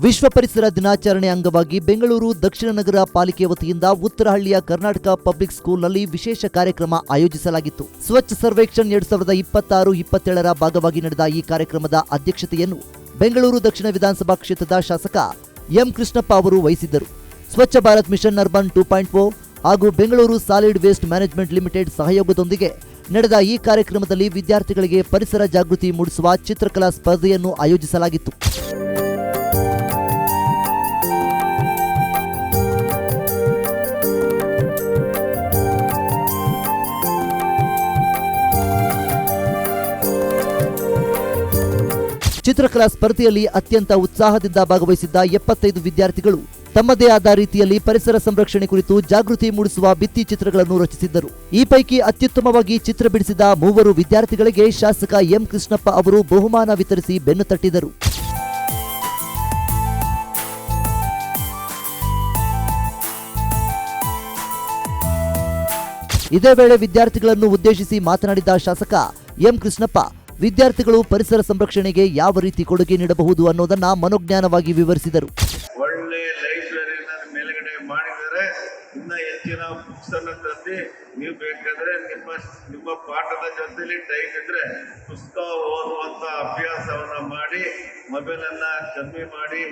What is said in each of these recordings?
ವಿಶ್ವ ಪರಿಸರ ದಿನಾಚರಣೆ ಅಂಗವಾಗಿ ಬೆಂಗಳೂರು ದಕ್ಷಿಣ ನಗರ ಪಾಲಿಕೆ ವತಿಯಿಂದ ಉತ್ತರಹಳ್ಳಿಯ ಕರ್ನಾಟಕ ಪಬ್ಲಿಕ್ ಸ್ಕೂಲ್ನಲ್ಲಿ ವಿಶೇಷ ಕಾರ್ಯಕ್ರಮ ಆಯೋಜಿಸಲಾಗಿತ್ತು. ಸ್ವಚ್ಛ ಸರ್ವೇಕ್ಷಣ್ 2026-27ರ ಭಾಗವಾಗಿ ನಡೆದ ಈ ಕಾರ್ಯಕ್ರಮದ ಅಧ್ಯಕ್ಷತೆಯನ್ನು ಬೆಂಗಳೂರು ದಕ್ಷಿಣ ವಿಧಾನಸಭಾ ಕ್ಷೇತ್ರದ ಶಾಸಕ ಎಂ ಕೃಷ್ಣಪ್ಪ ಅವರು ವಹಿಸಿದ್ದರು. ಸ್ವಚ್ಛ ಭಾರತ್ ಮಿಷನ್ ಅರ್ಬನ್ 2.0 ಹಾಗೂ Bengaluru solid waste management limited ಸಹಯೋಗದೊಂದಿಗೆ ನಡೆದ ಈ ಕಾರ್ಯಕ್ರಮದಲ್ಲಿ ವಿದ್ಯಾರ್ಥಿಗಳಿಗೆ ಪರಿಸರ ಜಾಗೃತಿ ಮೂಡಿಸುವ ಚಿತ್ರಕಲಾ ಸ್ಪರ್ಧೆಯನ್ನು ಆಯೋಜಿಸಲಾಗಿತ್ತು. ಚಿತ್ರಕಲಾ ಸ್ಪರ್ಧೆಯಲ್ಲಿ ಅತ್ಯಂತ ಉತ್ಸಾಹದಿಂದ ಭಾಗವಹಿಸಿದ್ದ 75 ವಿದ್ಯಾರ್ಥಿಗಳು ತಮ್ಮದೇ ಆದ ರೀತಿಯಲ್ಲಿ ಪರಿಸರ ಸಂರಕ್ಷಣೆ ಕುರಿತು ಜಾಗೃತಿ ಮೂಡಿಸುವ ಭಿತ್ತಿ ಚಿತ್ರಗಳನ್ನು ರಚಿಸಿದ್ದರು. ಈ ಪೈಕಿ ಅತ್ಯುತ್ತಮವಾಗಿ ಚಿತ್ರ ಬಿಡಿಸಿದ 3 ವಿದ್ಯಾರ್ಥಿಗಳಿಗೆ ಶಾಸಕ ಎಂ ಕೃಷ್ಣಪ್ಪ ಅವರು ಬಹುಮಾನ ವಿತರಿಸಿ ಬೆನ್ನು ತಟ್ಟಿದರು. ಇದೇ ವೇಳೆ ವಿದ್ಯಾರ್ಥಿಗಳನ್ನು ಉದ್ದೇಶಿಸಿ ಮಾತನಾಡಿದ ಶಾಸಕ ಎಂ ಕೃಷ್ಣಪ್ಪ ವಿದ್ಯಾರ್ಥಿಗಳು ಪರಿಸರ ಸಂರಕ್ಷಣೆಗೆ ಯಾವ ರೀತಿ ಕೊಡುಗೆ ನೀಡಬಹುದು ಅನ್ನೋದನ್ನ ಮನೋಜ್ಞಾನವಾಗಿ ವಿವರಿಸಿದರು. ಒಳ್ಳೆ ಲೈಬ್ರರಿನ ಮೇಲ್ಗಡೆ ಮಾಡಿದರೆ ಇನ್ನ ಹೆಚ್ಚಿನ ಬುಕ್ಸ್ ಅನ್ನು ತಂದು ನೀವು ಬೇಕಾದ್ರೆ ನಿಮ್ಮ ಪಾಠದ ಜೊತೆಲಿ ಟೈಮ್ ಇದ್ರೆ ಪುಸ್ತಕ ಓದುವಂತ ಅಭ್ಯಾಸವನ್ನ ಮಾಡಿ, ಮೊಬೈಲ್ ಅನ್ನ ಕಮ್ಮಿ ಮಾಡಿ,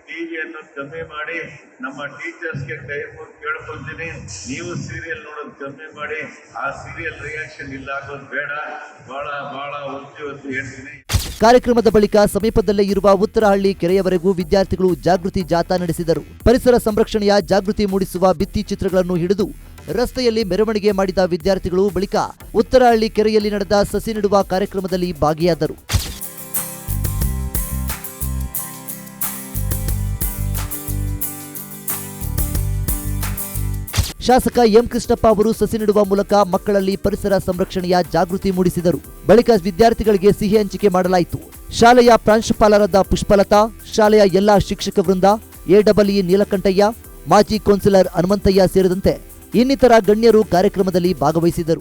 ಟಿವಿಯನ್ನು ಕಮ್ಮಿ ಮಾಡಿ, ನಮ್ಮ ಟೀಚರ್ಸ್ಗೆ ಕೈ ಮುಗಿ ಕೇಳ್ಕೊಳ್ತೀನಿ, ನೀವು ಸೀರಿಯಲ್ ನೋಡೋದು ಕಮ್ಮಿ ಮಾಡಿ. ಆ ಸೀರಿಯಲ್ ರಿಯಾಕ್ಷನ್ ಇಲ್ಲ ಆಗೋದು ಬೇಡ. ಬಹಳ ಒತ್ತಿ ಹೇಳ್ತೀನಿ. ಕಾರ್ಯಕ್ರಮದ ಬಳಿಕ ಸಮೀಪದಲ್ಲೇ ಇರುವ ಉತ್ತರಹಳ್ಳಿ ಕೆರೆಯವರೆಗೂ ವಿದ್ಯಾರ್ಥಿಗಳು ಜಾಗೃತಿ ಜಾಥಾ ನಡೆಸಿದರು. ಪರಿಸರ ಸಂರಕ್ಷಣೆಯ ಜಾಗೃತಿ ಮೂಡಿಸುವ ಭಿತ್ತಿ ಚಿತ್ರಗಳನ್ನು ಹಿಡಿದು ರಸ್ತೆಯಲ್ಲಿ ಮೆರವಣಿಗೆ ಮಾಡಿದ ವಿದ್ಯಾರ್ಥಿಗಳು ಬಳಿಕ ಉತ್ತರಹಳ್ಳಿ ಕೆರೆಯಲ್ಲಿ ನಡೆದ ಸಸಿ ನೆಡುವ ಕಾರ್ಯಕ್ರಮದಲ್ಲಿ ಭಾಗಿಯಾದರು. ಶಾಸಕ ಎಂ ಕೃಷ್ಣಪ್ಪ ಅವರು ಸಸಿ ನೆಡುವ ಮೂಲಕ ಮಕ್ಕಳಲ್ಲಿ ಪರಿಸರ ಸಂರಕ್ಷಣೆಯ ಜಾಗೃತಿ ಮೂಡಿಸಿದರು. ಬಳಿಕ ವಿದ್ಯಾರ್ಥಿಗಳಿಗೆ ಸಿಹಿ ಹಂಚಿಕೆ ಮಾಡಲಾಯಿತು. ಶಾಲೆಯ ಪ್ರಾಂಶುಪಾಲರಾದ ಪುಷ್ಪಲತಾ, ಶಾಲೆಯ ಎಲ್ಲಾ ಶಿಕ್ಷಕ ವೃಂದ, ಎಡಬ್ಲ್ಯೂ ನೀಲಕಂಠಯ್ಯ, ಮಾಜಿ ಕೌನ್ಸಿಲರ್ ಹನುಮಂತಯ್ಯ ಸೇರಿದಂತೆ ಇನ್ನಿತರ ಗಣ್ಯರು ಕಾರ್ಯಕ್ರಮದಲ್ಲಿ ಭಾಗವಹಿಸಿದರು.